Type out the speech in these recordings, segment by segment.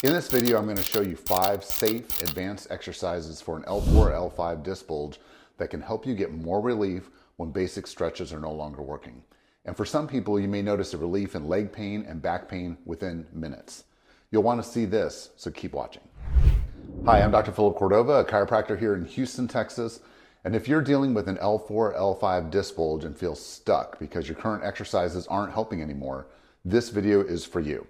In this video, I'm going to show you 5 safe, advanced exercises for an L4-L5 disc bulge that can help you get more relief when basic stretches are no longer working. And for some people, you may notice a relief in leg pain and back pain within minutes. You'll want to see this, so keep watching. Hi, I'm Dr. Philip Cordova, a chiropractor here in Houston, Texas. And if you're dealing with an L4-L5 disc bulge and feel stuck because your current exercises aren't helping anymore, this video is for you.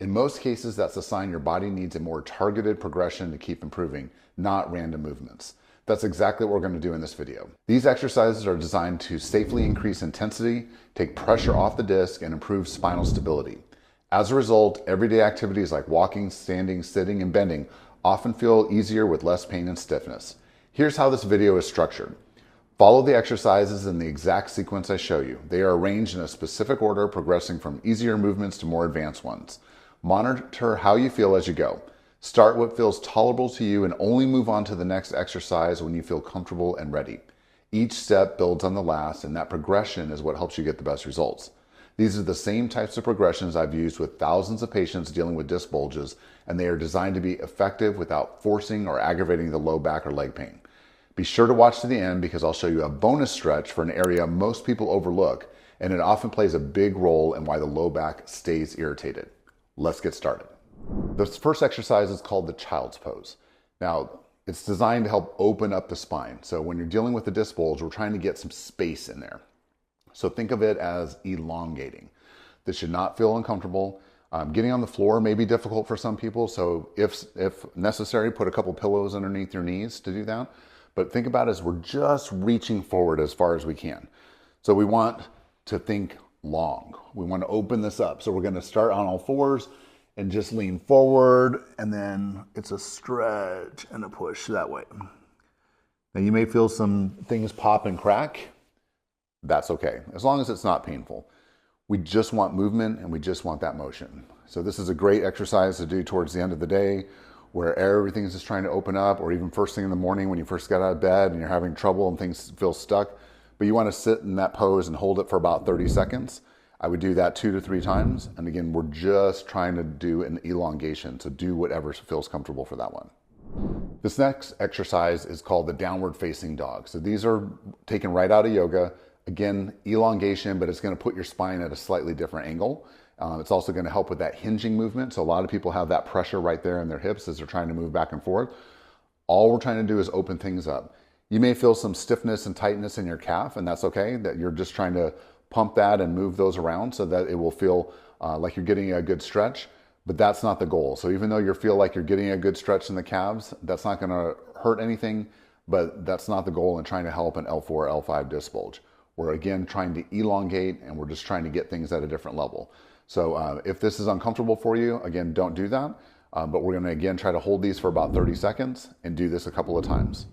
In most cases, that's a sign your body needs a more targeted progression to keep improving, not random movements. That's exactly what we're going to do in this video. These exercises are designed to safely increase intensity, take pressure off the disc, and improve spinal stability. As a result, everyday activities like walking, standing, sitting, and bending often feel easier with less pain and stiffness. Here's how this video is structured. Follow the exercises in the exact sequence I show you. They are arranged in a specific order, progressing from easier movements to more advanced ones. Monitor how you feel as you go. Start what feels tolerable to you and only move on to the next exercise when you feel comfortable and ready. Each step builds on the last, and that progression is what helps you get the best results. These are the same types of progressions I've used with thousands of patients dealing with disc bulges, and they are designed to be effective without forcing or aggravating the low back or leg pain. Be sure to watch to the end because I'll show you a bonus stretch for an area most people overlook, and it often plays a big role in why the low back stays irritated. Let's get started. The first exercise is called the child's pose. Now, it's designed to help open up the spine. So when you're dealing with a disc bulge, we're trying to get some space in there. So think of it as elongating. This should not feel uncomfortable. Getting on the floor may be difficult for some people. So if necessary, put a couple pillows underneath your knees to do that. But think about it as we're just reaching forward as far as we can. So we want to think long. We want to open this up. So we're going to start on all fours and just lean forward, and then it's a stretch and a push that way. Now you may feel some things pop and crack. That's okay, as long as it's not painful. We just want movement and we just want that motion. So this is a great exercise to do towards the end of the day where everything's just trying to open up, or even first thing in the morning when you first get out of bed and you're having trouble and things feel stuck. But you want to sit in that pose and hold it for about 30 seconds. I would do that 2 to 3 times. And again, we're just trying to do an elongation. So do whatever feels comfortable for that one. This next exercise is called the downward facing dog. So these are taken right out of yoga. Again, elongation, but it's going to put your spine at a slightly different angle. It's also going to help with that hinging movement. So a lot of people have that pressure right there in their hips as they're trying to move back and forth. All we're trying to do is open things up. You may feel some stiffness and tightness in your calf, and that's okay, that you're just trying to pump that and move those around so that it will feel like you're getting a good stretch, but that's not the goal. So even though you feel like you're getting a good stretch in the calves, that's not going to hurt anything, but that's not the goal in trying to help an L4-L5 disc bulge. We're again trying to elongate, and we're just trying to get things at a different level. So if this is uncomfortable for you, again, don't do that, but we're going to again try to hold these for about 30 seconds and do this a couple of times.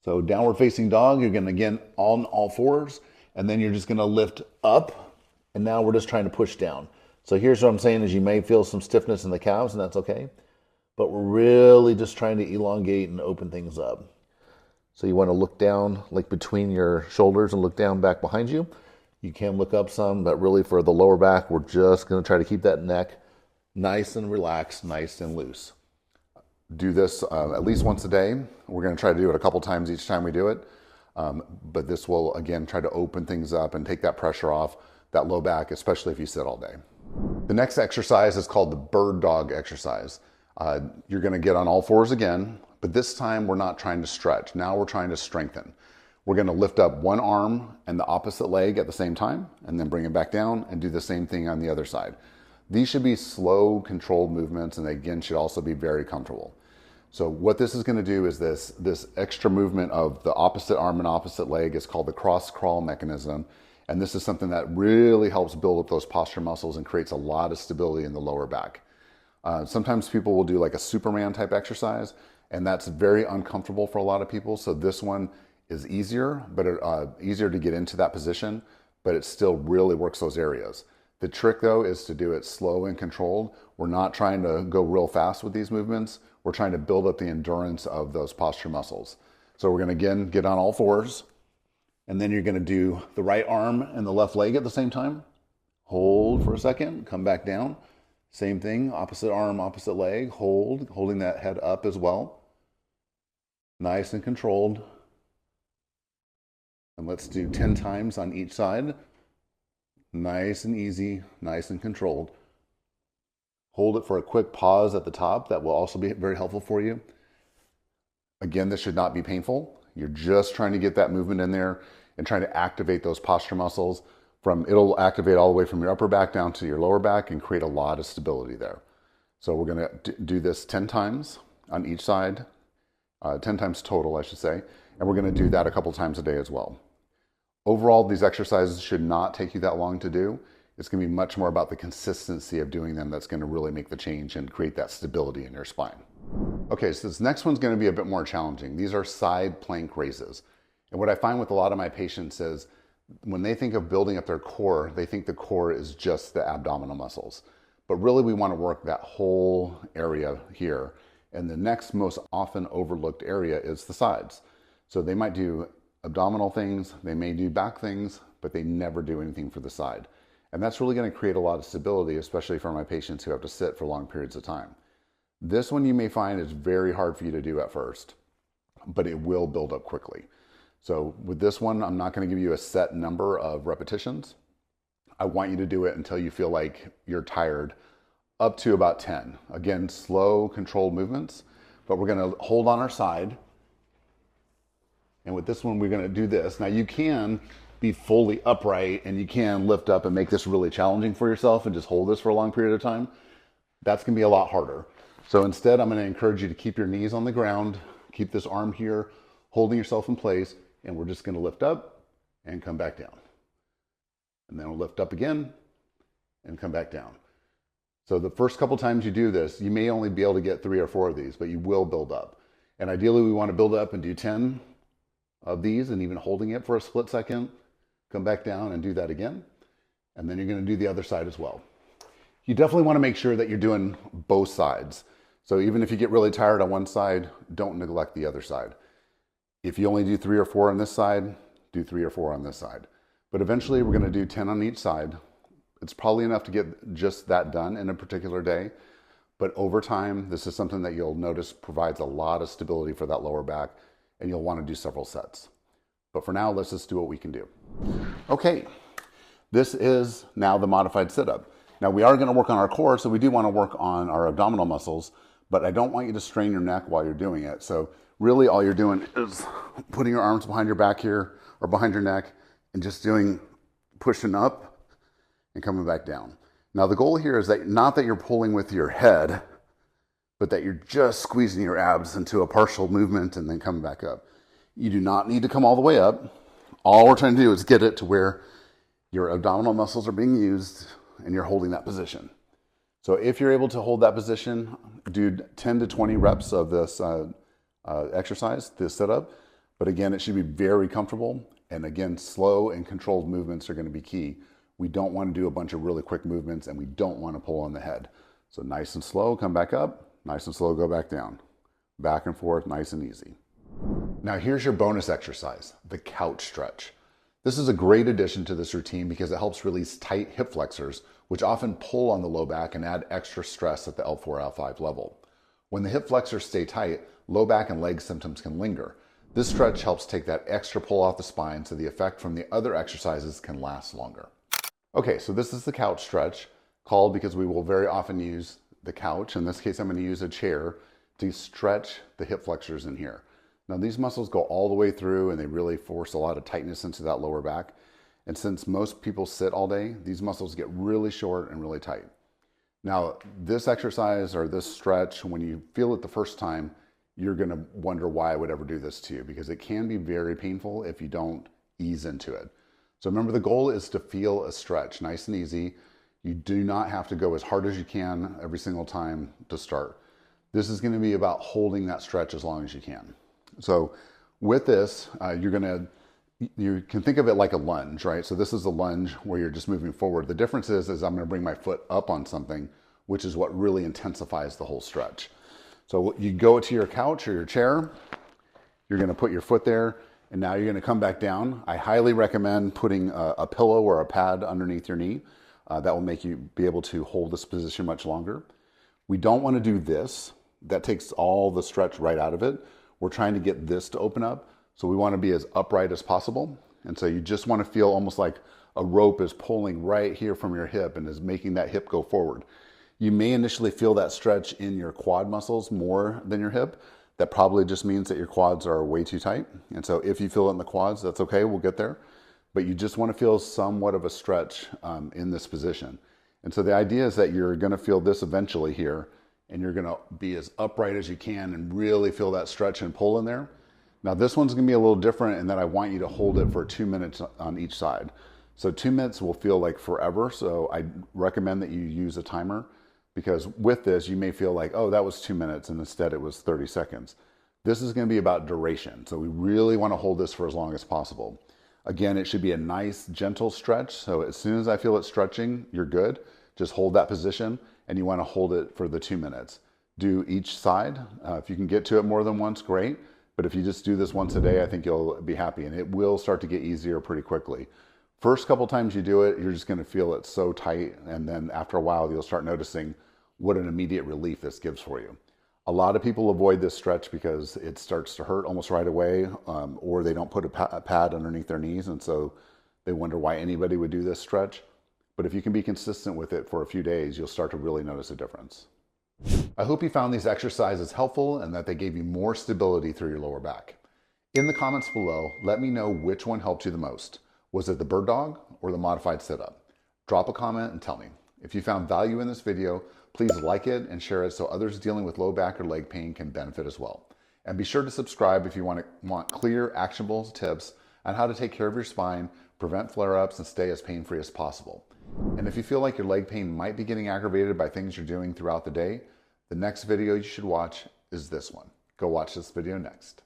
So downward facing dog, you're going to again on all fours, and then you're just going to lift up, and now we're just trying to push down. So here's what I'm saying is you may feel some stiffness in the calves, and that's okay, but we're really just trying to elongate and open things up. So you want to look down like between your shoulders and look down back behind you. You can look up some, but really for the lower back, we're just going to try to keep that neck nice and relaxed, nice and loose. Do this at least once a day. We're going to try to do it a couple times each time we do it. But this will, again, try to open things up and take that pressure off that low back, especially if you sit all day. The next exercise is called the bird dog exercise. You're going to get on all fours again, but this time we're not trying to stretch. Now we're trying to strengthen. We're going to lift up one arm and the opposite leg at the same time, and then bring it back down and do the same thing on the other side. These should be slow, controlled movements, and they, again, should also be very comfortable. So what this is going to do is this extra movement of the opposite arm and opposite leg is called the cross crawl mechanism. And this is something that really helps build up those posture muscles and creates a lot of stability in the lower back. Sometimes people will do like a Superman type exercise, and that's very uncomfortable for a lot of people. So this one is easier, but easier to get into that position, but it still really works those areas. The trick though is to do it slow and controlled. We're not trying to go real fast with these movements. We're trying to build up the endurance of those posture muscles. So we're going to again get on all fours, and then you're going to do the right arm and the left leg at the same time. Hold for a second, come back down, Same thing, opposite arm, opposite leg, holding that head up as well. Nice and controlled. And let's do 10 times on each side. Nice and easy, nice and controlled. Hold it for a quick pause at the top. That will also be very helpful for you. Again, this should not be painful. You're just trying to get that movement in there and trying to activate those posture muscles. It'll activate all the way from your upper back down to your lower back and create a lot of stability there. So we're going to do this 10 times on each side, 10 times total, I should say. And we're going to do that a couple times a day as well. Overall, these exercises should not take you that long to do. It's going to be much more about the consistency of doing them that's going to really make the change and create that stability in your spine. Okay, so this next one's going to be a bit more challenging. These are side plank raises. And what I find with a lot of my patients is when they think of building up their core, they think the core is just the abdominal muscles. But really we want to work that whole area here. And the next most often overlooked area is the sides. So they might do abdominal things, they may do back things, but they never do anything for the side. And that's really going to create a lot of stability, especially for my patients who have to sit for long periods of time. This one you may find is very hard for you to do at first, but it will build up quickly. So with this one, I'm not going to give you a set number of repetitions. I want you to do it until you feel like you're tired, up to about 10. Again, slow, controlled movements, but we're going to hold on our side. And with this one, we're going to do this. Now you can be fully upright and you can lift up and make this really challenging for yourself and just hold this for a long period of time. That's going to be a lot harder. So instead, I'm going to encourage you to keep your knees on the ground, keep this arm here, holding yourself in place, and we're just going to lift up and come back down. And then we'll lift up again and come back down. So the first couple times you do this, you may only be able to get 3 or 4 of these, but you will build up. And ideally, we want to build up and do 10 of these and even holding it for a split second, come back down and do that again. And then you're going to do the other side as well. You definitely want to make sure that you're doing both sides. So even if you get really tired on one side, don't neglect the other side. If you only do 3 or 4 on this side, do 3 or 4 on this side. But eventually we're going to do 10 on each side. It's probably enough to get just that done in a particular day. But over time, this is something that you'll notice provides a lot of stability for that lower back, and you'll want to do several sets. But for now, let's just do what we can do. Okay, this is now the modified sit-up. Now we are going to work on our core, so we do want to work on our abdominal muscles, but I don't want you to strain your neck while you're doing it. So really all you're doing is putting your arms behind your back here or behind your neck and just pushing up and coming back down. Now the goal here is that not that you're pulling with your head, but that you're just squeezing your abs into a partial movement and then coming back up. You do not need to come all the way up. All we're trying to do is get it to where your abdominal muscles are being used and you're holding that position. So if you're able to hold that position, do 10 to 20 reps of this exercise, this sit-up. But again, it should be very comfortable. And again, slow and controlled movements are going to be key. We don't want to do a bunch of really quick movements and we don't want to pull on the head. So nice and slow, come back up. Nice and slow, go back down. Back and forth, nice and easy. Now here's your bonus exercise, the couch stretch. This is a great addition to this routine because it helps release tight hip flexors, which often pull on the low back and add extra stress at the L4-L5 level. When the hip flexors stay tight, low back and leg symptoms can linger. This stretch helps take that extra pull off the spine so the effect from the other exercises can last longer. Okay, so this is the couch stretch, called because we will very often use the couch. In this case, I'm going to use a chair to stretch the hip flexors in here. Now these muscles go all the way through and they really force a lot of tightness into that lower back. And since most people sit all day, these muscles get really short and really tight. Now this exercise or this stretch, when you feel it the first time, you're going to wonder why I would ever do this to you because it can be very painful if you don't ease into it. So remember, the goal is to feel a stretch, nice and easy. You do not have to go as hard as you can every single time to start. This is going to be about holding that stretch as long as you can. So with this, you can think of it like a lunge, right? So this is a lunge where you're just moving forward. The difference is I'm going to bring my foot up on something, which is what really intensifies the whole stretch. So you go to your couch or your chair, you're going to put your foot there, and now you're going to come back down. I highly recommend putting a pillow or a pad underneath your knee. That will make you be able to hold this position much longer. We don't want to do this. That takes all the stretch right out of it. We're trying to get this to open up. So we want to be as upright as possible. And so you just want to feel almost like a rope is pulling right here from your hip and is making that hip go forward. You may initially feel that stretch in your quad muscles more than your hip. That probably just means that your quads are way too tight. And so if you feel it in the quads, that's okay, we'll get there. But you just want to feel somewhat of a stretch in this position. And so the idea is that you're going to feel this eventually here, and you're going to be as upright as you can and really feel that stretch and pull in there. Now this one's going to be a little different in that I want you to hold it for 2 minutes on each side. So 2 minutes will feel like forever. So I recommend that you use a timer, because with this you may feel like, oh, that was 2 minutes and instead it was 30 seconds. This is going to be about duration. So we really want to hold this for as long as possible. Again, it should be a nice, gentle stretch. So as soon as I feel it stretching, you're good. Just hold that position, and you want to hold it for the 2 minutes. Do each side. If you can get to it more than once, great. But if you just do this once a day, I think you'll be happy, and it will start to get easier pretty quickly. First couple times you do it, you're just going to feel it so tight, and then after a while, you'll start noticing what an immediate relief this gives for you. A lot of people avoid this stretch because it starts to hurt almost right away, or they don't put a pad underneath their knees, and so they wonder why anybody would do this stretch. But if you can be consistent with it for a few days, you'll start to really notice a difference. I hope you found these exercises helpful and that they gave you more stability through your lower back. In the comments below, let me know which one helped you the most. Was it the bird dog or the modified sit-up? Drop a comment and tell me. If you found value in this video, please like it and share it so others dealing with low back or leg pain can benefit as well. And be sure to subscribe if you want clear, actionable tips on how to take care of your spine, prevent flare-ups, and stay as pain-free as possible. And if you feel like your leg pain might be getting aggravated by things you're doing throughout the day, the next video you should watch is this one. Go watch this video next.